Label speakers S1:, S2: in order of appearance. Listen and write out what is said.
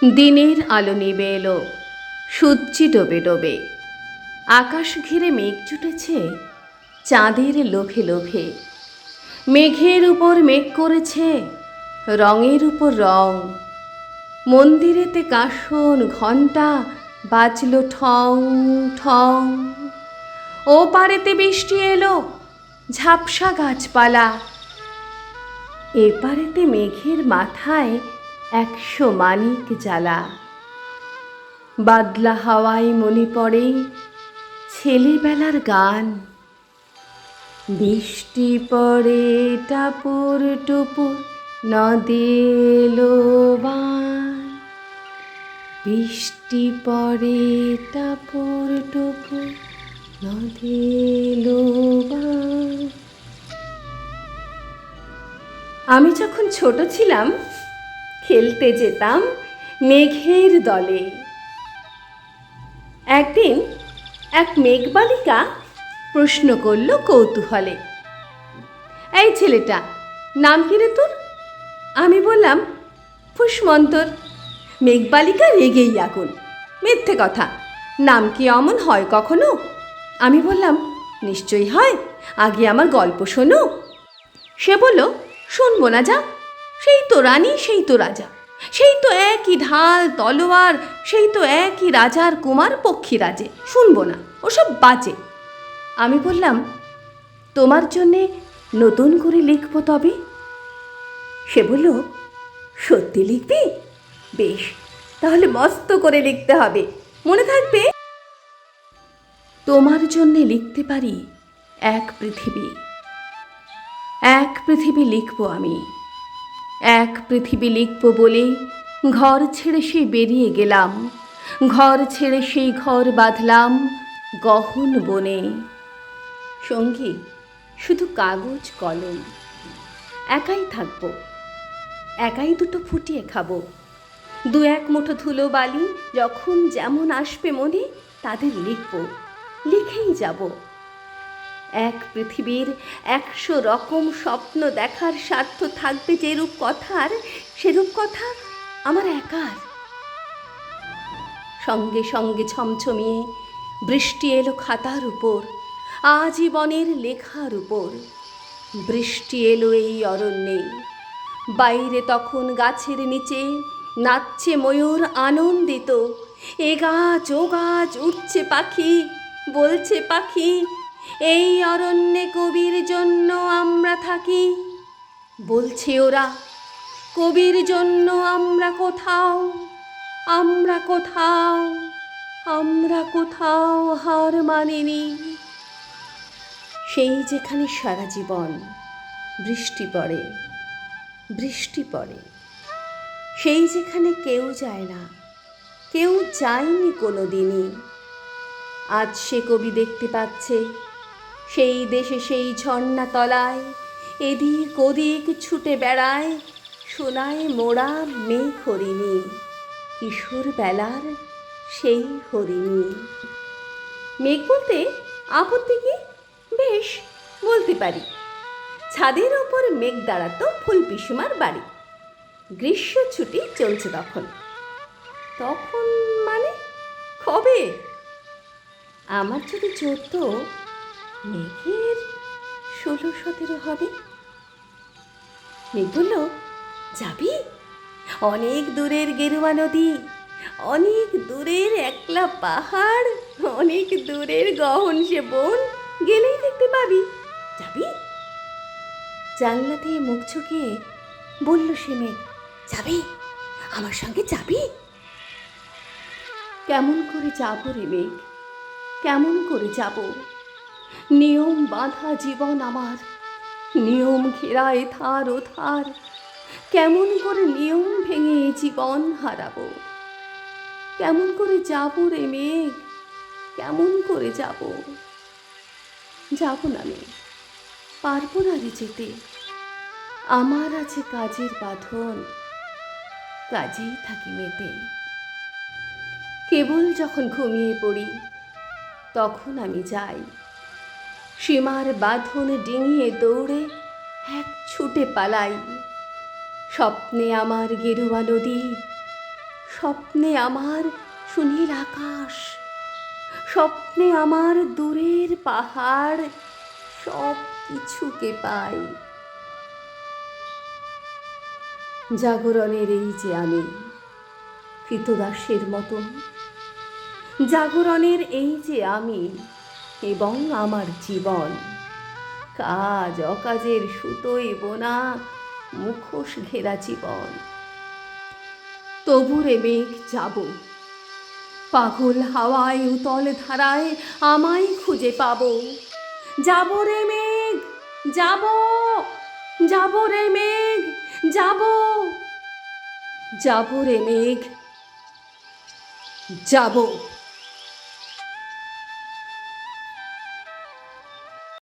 S1: দিনের আলো নিবে এলো, সূর্যি ডোবে ডোবে। আকাশ ঘিরে মেঘ জুটেছে চাঁদের লোভে লোভে। মেঘের উপর মেঘ করেছে রঙের উপর রং। মন্দিরেতে কাশন ঘণ্টা বাজলো ঠং ঠং। ও পারেতে বৃষ্টি এলো ঝাপসা গাছপালা। এপারেতে মেঘের মাথায় 100 মানিক জ্বালা। বাদলা হাওয়ায় মনে পড়ে ছেলেবেলার গান। বৃষ্টি পড়ে টাপুর টুপুর নদী এলো বান। বৃষ্টি পড়ে টাপুর টুপুর নদী এলো বান। আমি যখন ছোট ছিলাম খেলতে যেতাম মেঘের দলে। একদিন এক মেঘবালিকা প্রশ্ন করল কৌতূহলে, এই ছেলেটা নাম কি রে তোর? আমি বললাম ফুসমন্তর। মেঘবালিকা রেগেই আগুন, মিথ্যে কথা, নাম কি অমন হয় কখনো? আমি বললাম নিশ্চয়ই হয়, আগে আমার গল্প শোনো। সে বলল শুনবো না যা, সেই তো রানী সেই তো রাজা, সেই তো একই ঢাল তলোয়ার, সেই তো একই রাজার কুমার পক্ষী রাজে, শুনবো না, ওসব বাজে। আমি বললাম তোমার জন্যে নতুন করে লিখবো তবে। সে বলল সত্যি লিখবি? বেশ, তাহলে মস্ত করে লিখতে হবে, মনে থাকবে। তোমার জন্যে লিখতে পারি এক পৃথিবী। এক পৃথিবী লিখব আমি, এক পৃথিবী লিখব বলে ঘর ছেড়ে সেই বেরিয়ে গেলাম। ঘর ছেড়ে সেই ঘর বাঁধলাম গহন বনে। সঙ্গী শুধু কাগজ কলম। একাই থাকব, একাই দুটো ফুটিয়ে খাবো। 2-1 মুঠো ধুলো বালি যখন যেমন আসবে মনে তাদের লিখব, লিখেই যাব। এক পৃথিবীর 100 রকম স্বপ্ন দেখার স্বার্থ থাকবে যেরূপ কথার, সেরূপ কথা আমার একার। সঙ্গে সঙ্গে ছমছমিয়ে বৃষ্টি এলো খাতার উপর, আজীবনের লেখার উপর। বৃষ্টি এলো এই অরণ্যে। বাইরে তখন গাছের নিচে নাচছে ময়ূর আনন্দিত। এ গাছ ও গাছ উঠছে পাখি, বলছে পাখি এই অরণ্যে কবির জন্য আমরা থাকি। বলছে ওরা কবির জন্য আমরা কোথাও, আমরা কোথাও, আমরা কোথাও হার মানিনি। সেই যেখানে সারা জীবন বৃষ্টি পড়ে, বৃষ্টি পড়ে। সেই যেখানে কেউ যায় না, কেউ যায়নি কোনো দিনই। আজ সে কবি দেখতে পাচ্ছে সেই দেশে সেই ঝর্ণা তলায় এদিক ওদিক ছুটে বেড়ায় সোনায় মোড়া মেঘ হরিণী, কিশোর বেলার সেই হরিণী। মেঘ বলতে আপত্তি কি? বেশ, বলতে পারি। ছাদের ওপর মেঘ দাঁড়াতো ফুল পিসিমার বাড়ি। গ্রীষ্ম ছুটি চলছে তখন। তখন মানে কবে? আমার যদি 14, মেঘের 16-17 হবে। মেঘ বলল যাবি? অনেক দূরের গেরুয়া নদী, অনেক দূরের একলা পাহাড়, অনেক দূরের গহন সে বন, গেলেই দেখতে পাবি। যাবি? জানলা দিয়ে মুখ ঝুঁকিয়ে বলল সে মেঘ, যাবি? আমার সঙ্গে যাবি? কেমন করে যাব রে মেঘ, কেমন করে যাব? নিয়ম বাঁধা জীবন আমার, নিয়ম ঘেরায় ধার ও ধার। কেমন করে নিয়ম ভেঙে জীবন হারাবো? কেমন করে যাব রে মেঘ, কেমন করে যাব? যাব না মেঘ, পারবো না রে যেতে। আমার আছে কাজের বাঁধন, কাজেই থাকি মেতে। কেবল যখন ঘুমিয়ে পড়ি তখন আমি যাই, সীমার বাঁধন ডিঙিয়ে দৌড়ে এক ছুটে পালাই। স্বপ্নে আমার গেরুয়া নদী, স্বপ্নে আমার সুনীল আকাশ, স্বপ্নে আমার দূরের পাহাড়, সব কিছুকে পাই। জাগরণের এই যে আমি কৃতদাসের মতন, জাগরণের এই যে আমি এবং আমার জীবন, কাজ অকাজের সুতোয় বোনা মুখোশ ঘেরা জীবন। তবু রে মেঘ যাব, পাগল হাওয়ায় উতল ধারায় আমায় খুঁজে পাবো। যাব রে মেঘ যাব, যাব রে মেঘ যাব, যাব রে মেঘ যাব।